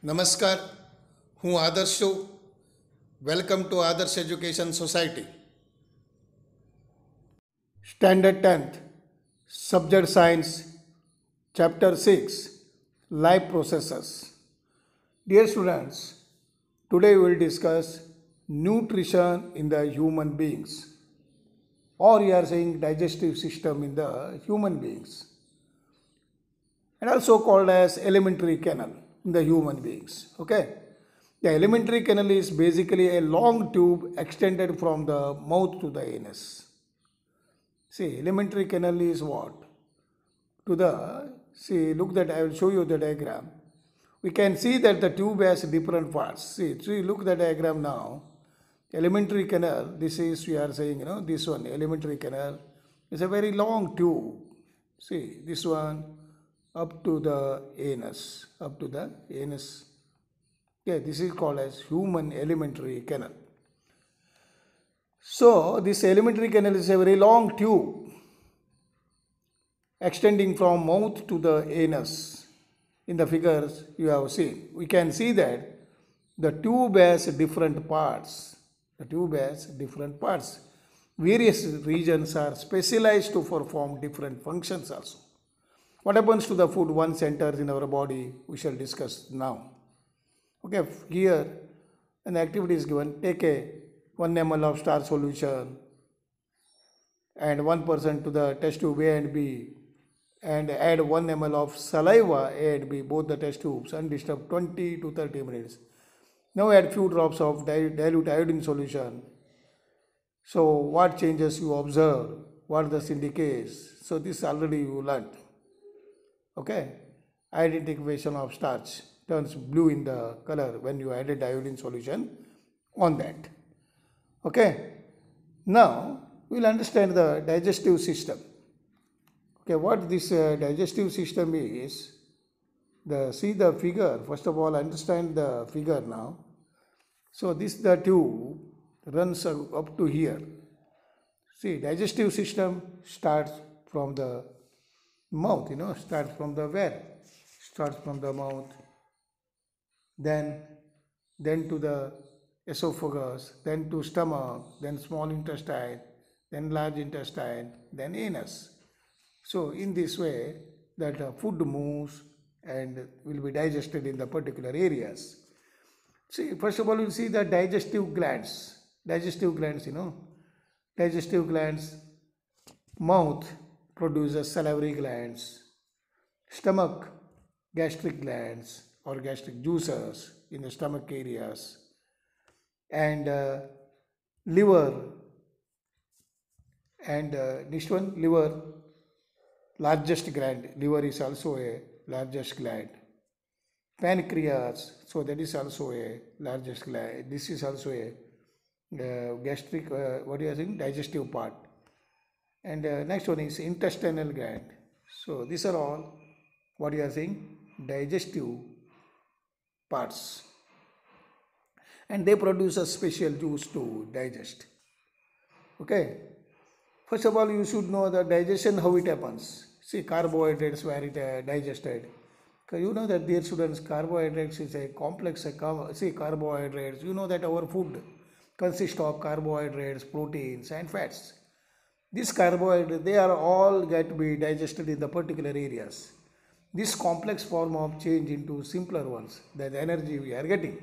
નમસ્કાર, હું આદર્શ છું. વેલકમ ટુ આદર્શ education society. Standard 10th, subject science, chapter 6, Life Processes. Dear students, today we will discuss nutrition in the human beings, or you are saying digestive system in the human beings, and also called as alimentary canal in the human beings. Okay, the alimentary canal is basically a long tube extended from the mouth to the anus. See, alimentary canal is what? To the, see, look that I will show you the diagram. We can see that the tube has different parts. See, look the diagram now. Alimentary canal, this is, we are saying, this one, alimentary canal is a very long tube. See, this one up to the anus, up to the anus. Okay, this is called as human alimentary canal. So, this alimentary canal is a very long tube extending from mouth to the anus. In the figures you have seen, we can see that the tube has different parts. The tube has different parts. Various regions are specialized to perform different functions also. What happens to the food once enters in our body, we shall discuss now. Okay, here an activity is given. Take a 1 ml of starch solution and 1% to the test tube A and B, and add 1 ml of saliva A and B, both the test tubes, undisturbed 20 to 30 minutes. Now add few drops of dilute iodine solution. So what changes you observe? What this indicates? So this already you learnt. Okay, identification of starch turns blue in the color when you added iodine solution on that. Okay, now we will understand the digestive system. Okay, what this digestive system is, see the figure. First of all, understand the figure now. So this the tube runs up to here. See, digestive system starts from the mouth, starts from the where? Starts from the mouth, then to the esophagus, then to stomach, then small intestine, then large intestine, then anus. So in this way that food moves and will be digested in the particular areas. See, first of all you see the digestive glands. Digestive glands, mouth produces salivary glands, stomach gastric glands or gastric juices in the stomach areas, and liver, and next one, liver, largest gland. Liver is also a largest gland. Pancreas, so that is also a largest gland. This is also a gastric, what you are saying, digestive part. And next one is intestinal gland. So these are all what you are saying, digestive parts, and they produce a special juice to digest. Okay, first of all you should know the digestion, how it happens. See, carbohydrates, where it digested. You know that, dear students, carbohydrates is a complex. See, carbohydrates, you know that our food consists of carbohydrates, proteins and fats. These carbohydrates, they are all get to be digested in the particular areas. This complex form of change into simpler ones, that energy we are getting.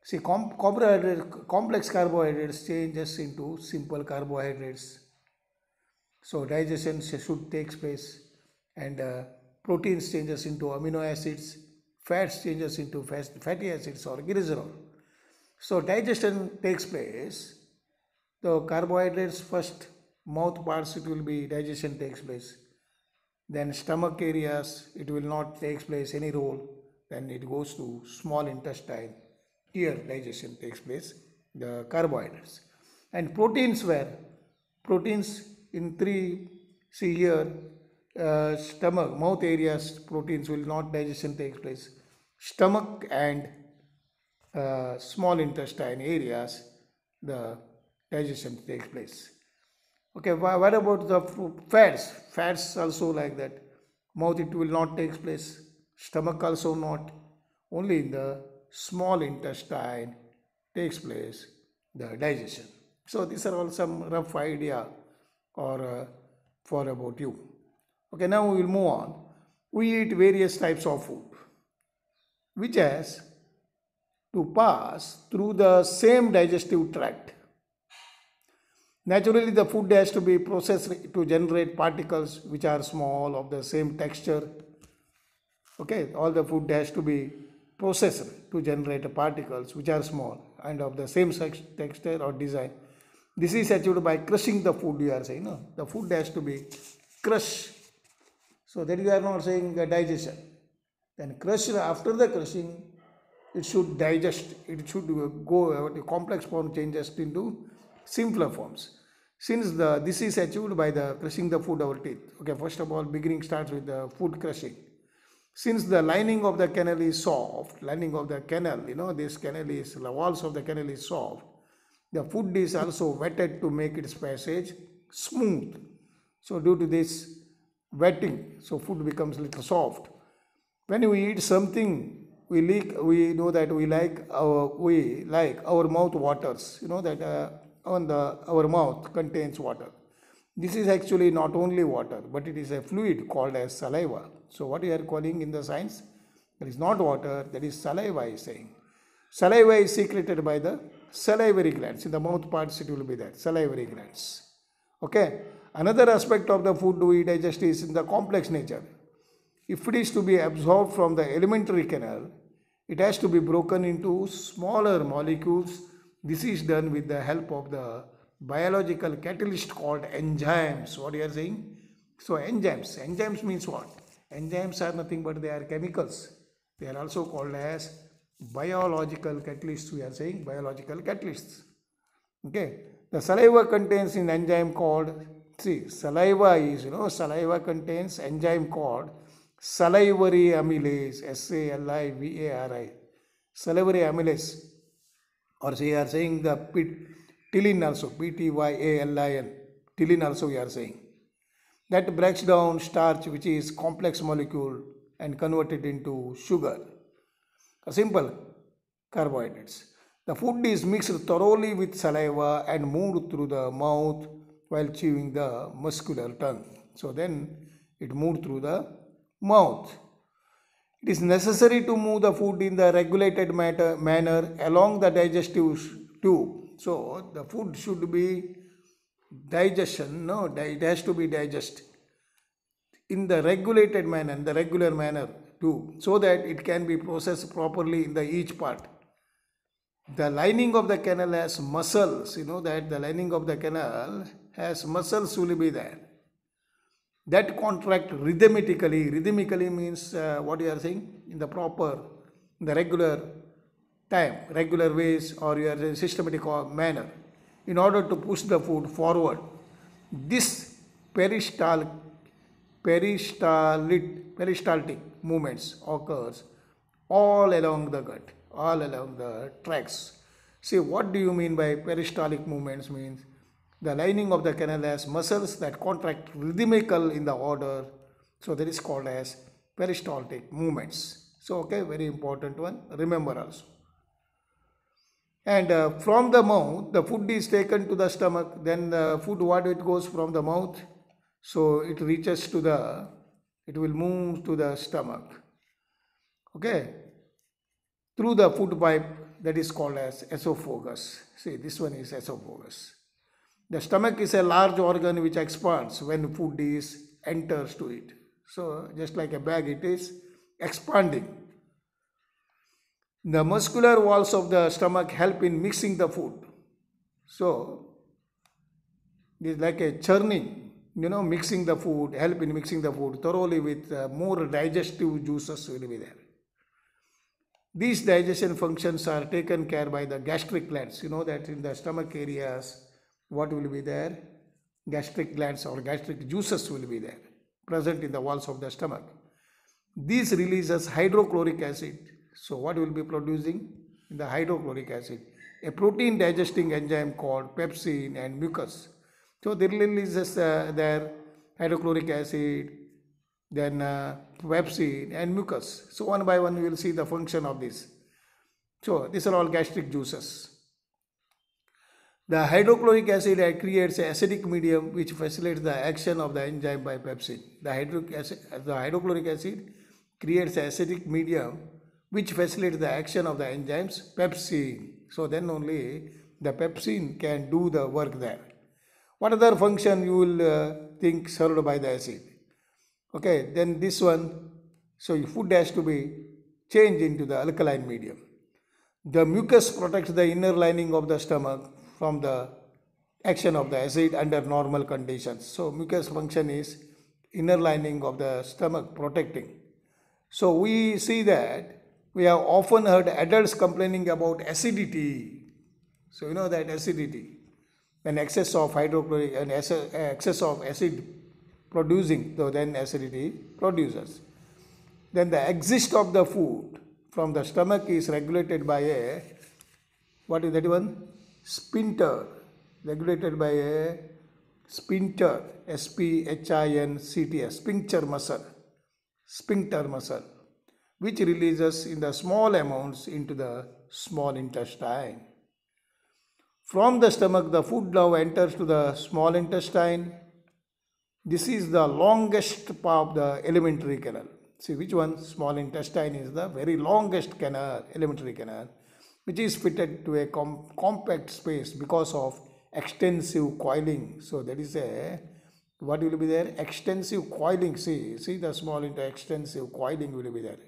See, complex carbohydrates changes into simple carbohydrates. So digestion should take place, and proteins changes into amino acids, fats changes into fatty acids or glycerol. So digestion takes place. The carbohydrates first, mouth parts, it will be digestion takes place. Then stomach areas, it will not take place any role. Then it goes to small intestine. Here digestion takes place, the carbohydrates. And proteins, where? Proteins in three, see here, stomach, mouth areas, proteins will not digestion takes place. Stomach and small intestine areas, the digestion takes place. Okay, what about the fats? Fats also like that. Mouth, it will not take place. Stomach also not. only in the small intestine takes place the digestion. So these are all some rough idea or for about you. Okay, now we will move on. We eat various types of food which has to pass through the same digestive tract. Naturally, the food has to be processed to generate particles which are small of the same texture. Okay, all the food has to be processed to generate particles which are small and of the same texture or design. This is achieved by crushing the food, you are saying. No? The food has to be crushed. So that you are not saying digestion. Then crushed, after the crushing, it should digest. It should go, the complex form changes into simpler forms. Since this is achieved by the crushing the food our teeth. Okay, first of all, beginning starts with the food crushing. Since the lining of the canal is soft, lining of the canal, this canal is, the walls of the canal is soft, the food is also wetted to make its passage smooth. So due to this wetting, so food becomes little soft. When we eat something, we know that we like our mouth waters. You know that our mouth contains water. This is actually not only water, but it is a fluid called as saliva. So what we are calling in the science, that is not water, that is saliva is saying. Saliva is secreted by the salivary glands. In the mouth parts it will be there, salivary glands. Okay. Another aspect of the food we digest is in the complex nature. If it is to be absorbed from the alimentary canal, it has to be broken into smaller molecules. This is done with the help of the biological catalyst called enzymes. What you are saying? So enzymes means what? Enzymes are nothing but they are chemicals. They are also called as biological catalysts. We are saying biological catalysts. Okay. The saliva contains an enzyme called, saliva contains enzyme called salivary amylase, SALIVARI. Salivary amylase, or we are saying the ptyalin also, PTYALIN, ptyalin also we are saying. That breaks down starch, which is complex molecule, and converted into sugar. A simple carbohydrates. The food is mixed thoroughly with saliva and moved through the mouth while chewing the muscular tongue. So then it moved through the mouth. It is necessary to move the food in the regulated manner along the digestive tube. So the food should be it has to be digested in the regulated manner, in the regular manner too, so that it can be processed properly in the each part. The lining of the canal has muscles. You know that the lining of the canal has muscles will be there. That contract rhythmically. Rhythmically means what you are saying? In the regular time, regular ways, or you are saying systematic manner, in order to push the food forward. This peristaltic movements occurs all along the gut, all along the tracts. See, what do you mean by peristaltic movements? Means the lining of the canal has muscles that contract rhythmical in the order. So that is called as peristaltic movements. So okay, very important one. Remember also. And from the mouth, the food is taken to the stomach. Then the food, what it goes from the mouth, so it reaches to it will move to the stomach. Okay, through the food pipe that is called as esophagus. See, this one is esophagus. The stomach is a large organ which expands when food enters to it. So just like a bag, it is expanding. The muscular walls of the stomach help in mixing the food. So it is like a churning, mixing the food, help in mixing the food thoroughly with more digestive juices will be there. These digestion functions are taken care by the gastric glands. You know that in the stomach areas, what will be there? Gastric glands or gastric juices will be there, present in the walls of the stomach. This releases hydrochloric acid. So what will be producing? In the hydrochloric acid, a protein digesting enzyme called pepsin and mucus. So they releases their hydrochloric acid, then pepsin and mucus. So one by one we will see the function of this. So these are all gastric juices. The hydrochloric acid creates an acidic medium which facilitates the action of the enzyme by pepsin. The hydrochloric acid creates an acidic medium which facilitates the action of the enzymes pepsin. So then only the pepsin can do the work there. What other function you will think served by the acid? Okay, then this one, so your food has to be changed into the alkaline medium. The mucus protects the inner lining of the stomach from the action of the acid under normal conditions. So mucus function is inner lining of the stomach protecting. So we see that we have often heard adults complaining about acidity. So you know that acidity, when excess of hydrochloric and excess of acid producing, so then acidity produces. Then the exit of the food from the stomach is regulated by a, what is that one? Sphincter, regulated by a sphincter, S-P-H-I-N-C-T-S, sphincter muscle, which releases in the small amounts into the small intestine. From the stomach, the food now enters to the small intestine. This is the longest part of the alimentary canal. See which one? Small intestine is the very longest canal, alimentary canal, which is fitted to a compact space because of extensive coiling. So that is a, what will be there? Extensive coiling. See the small extensive coiling will be there.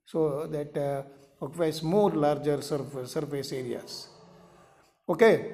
So that occupies more larger surface areas. Okay,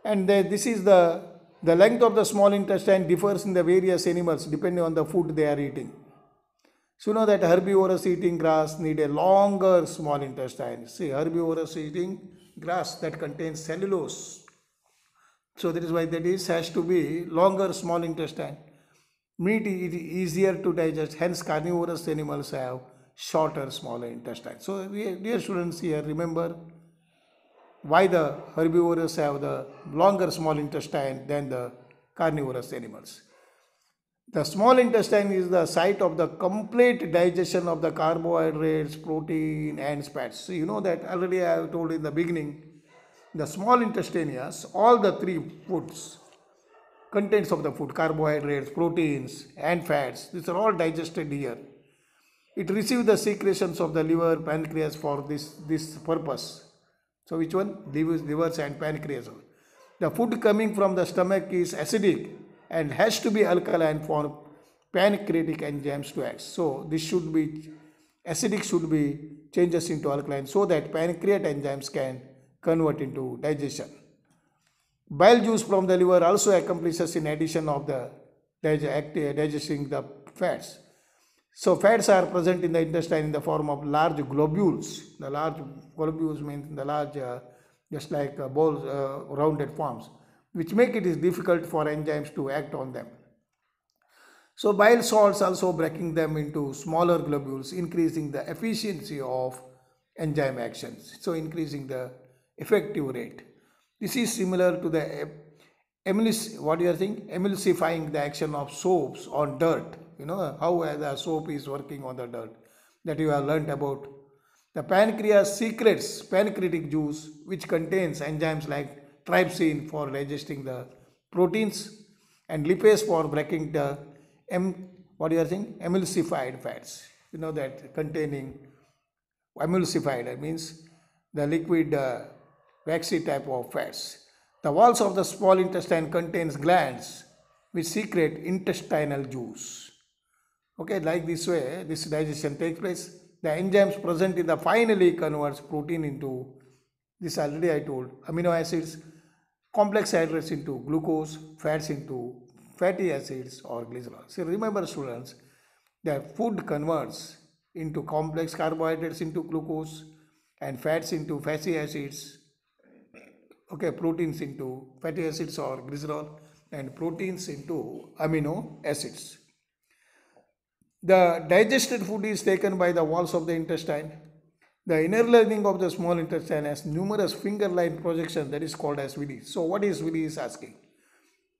and this is the length of the small intestine differs in the various animals depending on the food they are eating. So you know that herbivorous eating grass need a longer small intestine. See, herbivorous eating grass that contains cellulose. So that is why that is has to be longer small intestine. Meat is easier to digest, hence carnivorous animals have shorter smaller intestine. So dear students, here remember why the herbivores have the longer small intestine than the carnivorous animals. The small intestine is the site of the complete digestion of the carbohydrates, protein and fats. So you know that already I have told in the beginning, the small intestine is all the three foods, contents of the food, carbohydrates, proteins and fats. These are all digested here. It receives the secretions of the liver, pancreas for this purpose. So which one? Livers and pancreas. The food coming from the stomach is acidic and has to be alkaline for pancreatic enzymes to act. So this should be, acidic should be changes into alkaline so that pancreatic enzymes can convert into digestion. Bile juice from the liver also accomplishes in addition of the digesting the fats. So fats are present in the intestine in the form of large globules. The large globules means the large, just like balls, rounded forms, which make it is difficult for enzymes to act on them. So bile salts also breaking them into smaller globules, increasing the efficiency of enzyme actions. So increasing the effective rate. This is similar to the emulsifying the action of soaps on dirt. You know how the soap is working on the dirt that you have learnt about. The pancreas secretes pancreatic juice which contains enzymes like trypsin for digesting the proteins and lipase for breaking the emulsified fats. You know that containing emulsified means the liquid waxy type of fats. The walls of the small intestine contains glands which secrete intestinal juice. Okay, like this way, this digestion takes place. The enzymes present in the finally converts protein into, this already I told, amino acids, complex hydrates into glucose, fats into fatty acids or glycerol. So remember students, the food converts into complex carbohydrates into glucose and fats into fatty acids, okay, proteins into fatty acids or glycerol and proteins into amino acids. The digested food is taken by the walls of the intestine. The inner lining of the small intestine has numerous finger-like projections that is called as villi. So what is villi is asking?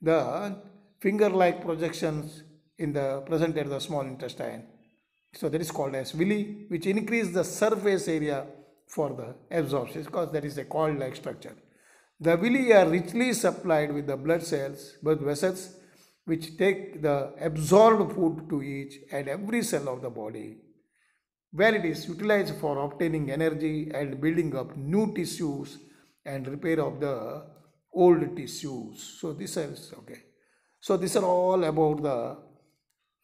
The finger-like projections in the present at the small intestine. So that is called as villi, which increase the surface area for the absorption because that is a coil-like structure. The villi are richly supplied with the blood cells, blood vessels, which take the absorbed food to each and every cell of the body, where it is utilized for obtaining energy and building up new tissues and repair of the old tissues. So this is okay. So these are all about the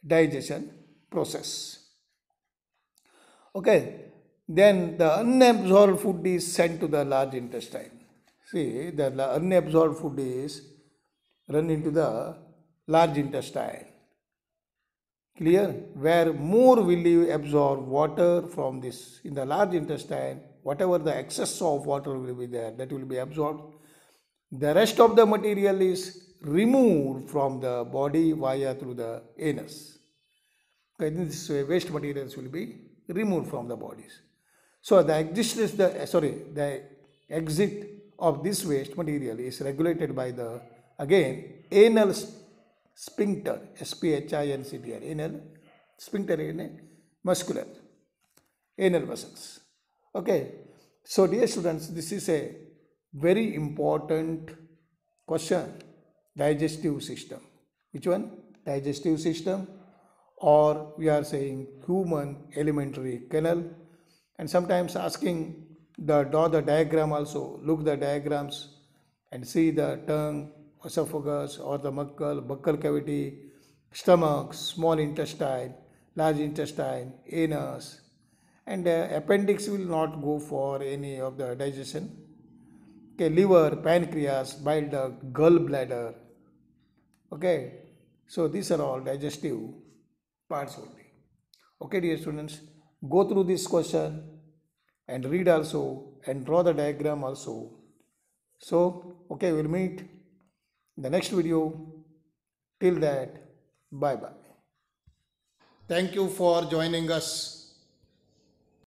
digestion process. Okay, then the unabsorbed food is sent to the large intestine. See, the unabsorbed food is run into the large intestine. Clear? Where more will you absorb water from this in the large intestine, whatever the excess of water will be there, that will be absorbed. The rest of the material is removed from the body via through the anus. Okay, this waste materials will be removed from the bodies. So the exit of this waste material is regulated by the anal sphincter, SPHINCTR, anal sphincter in muscular anal vessels. Okay, so dear students, this is a very important question. Digestive system. Which one? Digestive system, or we are saying human alimentary canal, and sometimes asking draw the diagram also. Look the diagrams and see the tongue, esophagus or the buccal cavity, stomach, small intestine, large intestine, anus, and appendix will not go for any of the digestion. Okay, liver, pancreas, bile duct, gallbladder. Okay, so these are all digestive parts only. Okay, dear students, go through this question and read also and draw the diagram also. So, okay, we'll meet in the next video. Till that, bye bye. Thank you for joining us.